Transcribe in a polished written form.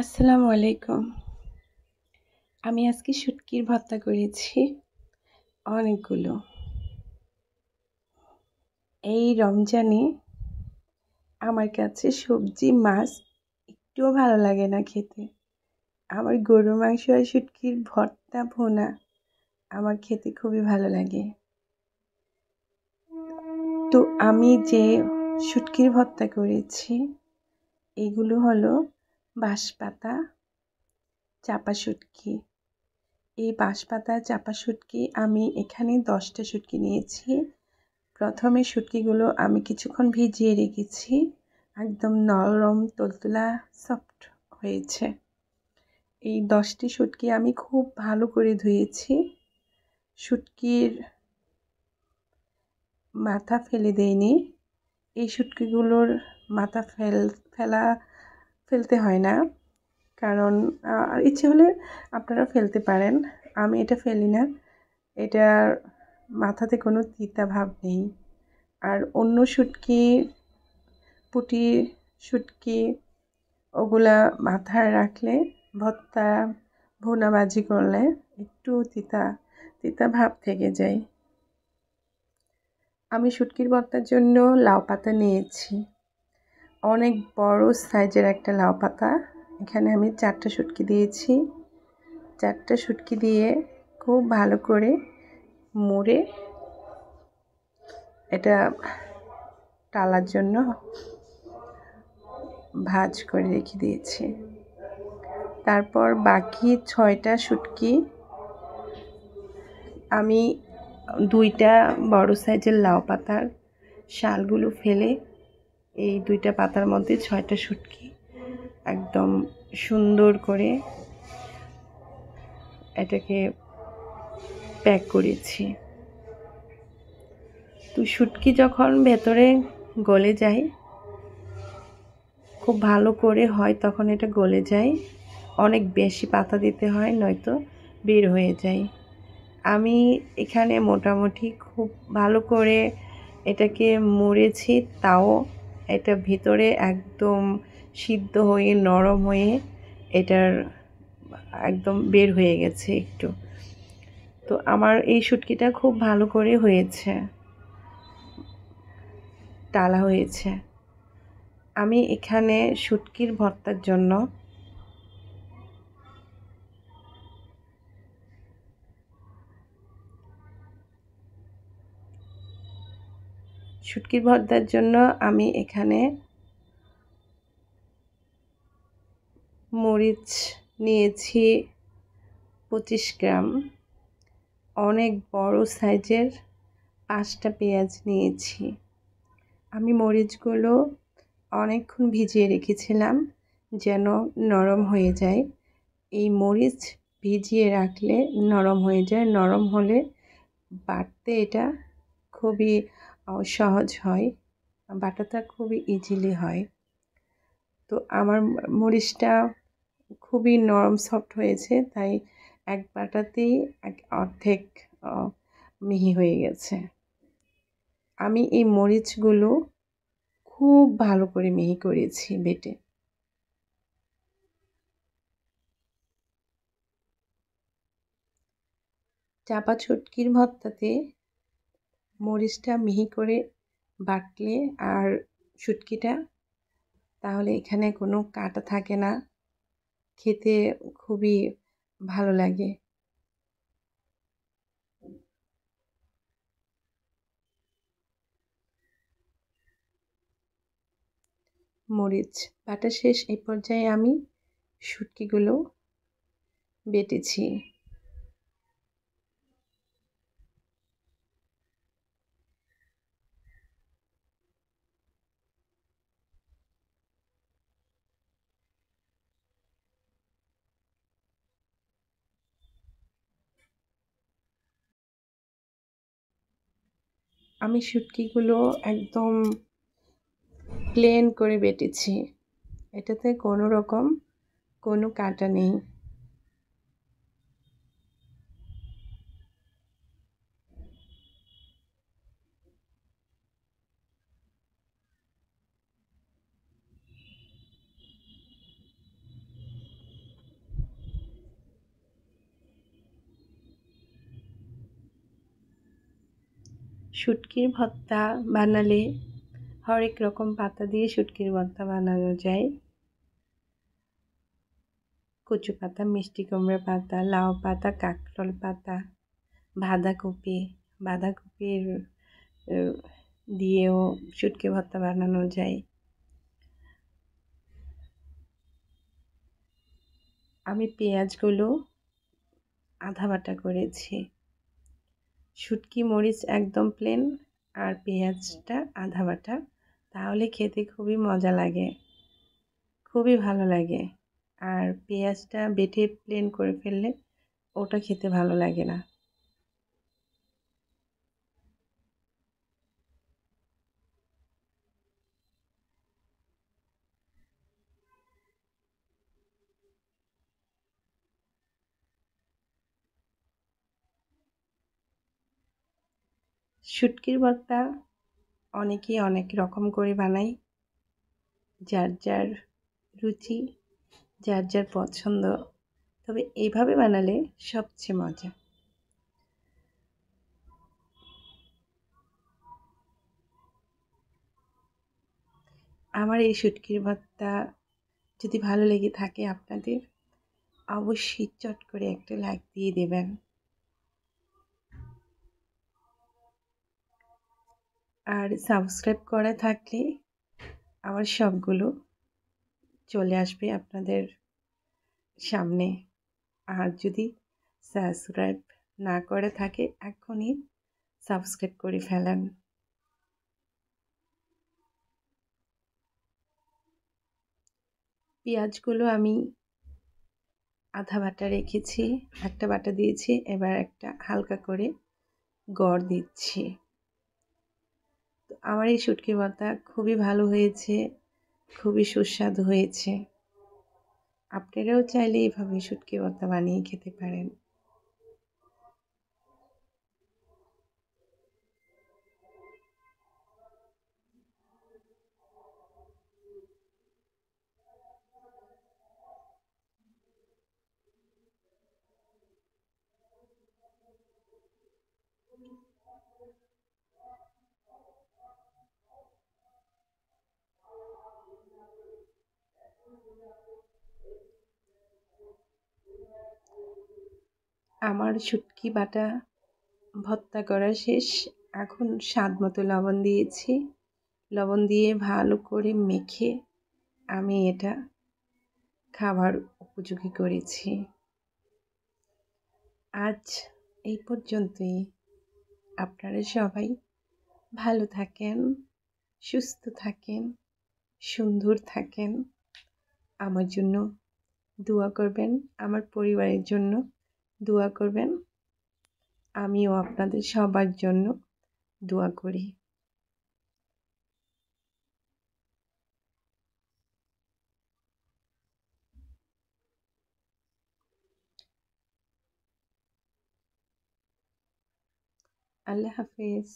আসসালামু আলাইকুম। আমি আজকে শুটকির ভর্তা করেছি অনেকগুলো। এই রমজানে আমার কাছে সবজি মাছ একটুও ভালো লাগে না খেতে। আমার গরুর মাংস আর শুটকির ভর্তা ভুনা আমার খেতে খুবই ভালো লাগে। তো আমি যে শুটকির ভর্তা করেছি এগুলো হলো বাঁশপাতা, চাপা শুটকি। এই বাঁশপাতা চাপা শুটকি আমি এখানে 10টা শুটকি নিয়েছি। প্রথমে শুটকিগুলো আমি কিছুক্ষণ ভিজিয়ে রেখেছি, একদম নরম তুলতুলা সফট হয়েছে। এই 10টি শুটকি আমি খুব ভালো করে ধুয়েছি। শুটকির মাথা ফেলে দেইনি। এই শুটকিগুলোর মাথা ফেলতে হয় না, কারণ ইচ্ছে হলে আপনারা ফেলতে পারেন। আমি এটা ফেলি না, এটার মাথাতে কোনো তিতা ভাব নেই। আর অন্য শুটকি, পুঁটি শুটকি, ওগুলা মাথায় রাখলে ভর্তা ভুনা ভাজি করলে একটু তিতা তিতা ভাব থেকে যায়। আমি শুটকির ভর্তার জন্য লাউ পাতা নিয়েছি, অনেক বড় সাইজের একটা লাউ পাতা। এখানে আমি 4টা শুটকি দিয়েছি। 4টা শুটকি দিয়ে খুব ভালো করে মুড়ে এটা টালার জন্য ভাঁজ করে রেখে দিয়েছি। তারপর বাকি 6টা শুটকি আমি 2টা বড় সাইজের লাউ পাতার শালগুলো ফেলে এই 2টা পাতার মধ্যে 6টা শুটকি একদম সুন্দর করে এটাকে প্যাক করেছি। তো শুটকি যখন ভেতরে গলে যায়, খুব ভালো করে হয় তখন এটা গলে যায়। অনেক বেশি পাতা দিতে হয়, নয়তো বের হয়ে যায়। আমি এখানে মোটামুটি খুব ভালো করে এটাকে মুড়েছি, তাও এটা ভিতরে একদম সিদ্ধ হয়ে নরম হয়ে এটার একদম বের হয়ে গেছে একটু। তো আমার এই শুটকিটা খুব ভালো করে হয়েছে, টালা হয়েছে। আমি এখানে শুটকির ভর্তার জন্য আমি এখানে মরিচ নিয়েছি 25 গ্রাম, অনেক বড় সাইজের 5টা পেঁয়াজ নিয়েছি। আমি মরিচগুলো অনেকক্ষণ ভিজিয়ে রেখেছিলাম যেন নরম হয়ে যায়। এই মরিচ ভিজিয়ে রাখলে নরম হয়ে যায়, নরম হলে বাটতে এটা খুবই সহজ হয়, বাটাটা খুবই ইজিলি হয়। তো আমার মরিচটা খুবই নরম সফট হয়েছে, তাই এক বাটাতেই অর্ধেক মিহি হয়ে গেছে। আমি এই মরিচগুলো খুব ভালো করে মিহি করেছি বেটে। চাপা শুটকির ভর্তাতে মরিচটা মিহি করে বাটলে আর শুটকিটা, তাহলে এখানে কোনো কাঁটা থাকে না, খেতে খুবই ভালো লাগে। মরিচ বাটা শেষ, এই পর্যায়ে আমি শুটকিগুলো বেটেছি। আমি শুটকিগুলো একদম প্লেন করে বেটেছি, এটাতে কোনো রকম কোনো কাঁটা নেই। শুটকির ভর্তা বানালে হরেক রকম পাতা দিয়ে শুটকির ভর্তা বানানো যায়। কচু পাতা, মিষ্টি কুমড়া পাতা, লাউ পাতা, কাঁকরোল পাতা, বাঁধাকপির দিয়েও শুটকি ভর্তা বানানো যায়। আমি পেঁয়াজগুলো আধা বাটা করেছি, শুটকি মরিচ একদম প্লেন আর পেঁয়াজটা আধা বাটা, তাহলে খেতে খুবই মজা লাগে, খুবই ভালো লাগে। আর পেঁয়াজটা বেটে প্লেন করে ফেললে ওটা খেতে ভালো লাগে না। শুটকির ভর্তা অনেকেই অনেক রকম করে বানায়, যার যার রুচি, যার যার পছন্দ, তবে এইভাবে বানালে সবচেয়ে মজা। আমার এই শুটকির ভর্তা যদি ভালো লেগে থাকে আপনাদের, অবশ্যই চট করে একটা লাইক দিয়ে দেবেন। আর সাবস্ক্রাইব করা থাকলে আমার সবগুলো চলে আসবে আপনাদের সামনে। আর যদি সাবস্ক্রাইব না করে থাকে, এখনই সাবস্ক্রাইব করে ফেলেন। পেঁয়াজগুলো আমি আধা বাটা রেখেছি, একটা বাটা দিয়েছি, এবার একটা হালকা করে গড় দিচ্ছি। তো আমার এই শুটকি ভর্তা খুবই ভালো হয়েছে, খুবই সুস্বাদু হয়েছে। আপনারাও চাইলে এইভাবে শুটকি ভর্তা বানিয়ে খেতে পারেন। আমার শুটকি বাটা ভর্তা করা শেষ। এখন স্বাদ মতো লবণ দিয়েছি, লবণ দিয়ে ভালো করে মেখে আমি এটা খাবার উপযোগী করেছি। আজ এই পর্যন্তই। আপনারা সবাই ভালো থাকেন, সুস্থ থাকেন, সুন্দর থাকেন। আমার জন্য দোয়া করবেন, আমার পরিবারের জন্য দোয়া করবেন। আমিও আপনাদের সবার জন্য দোয়া করি। আল্লাহ হাফেজ।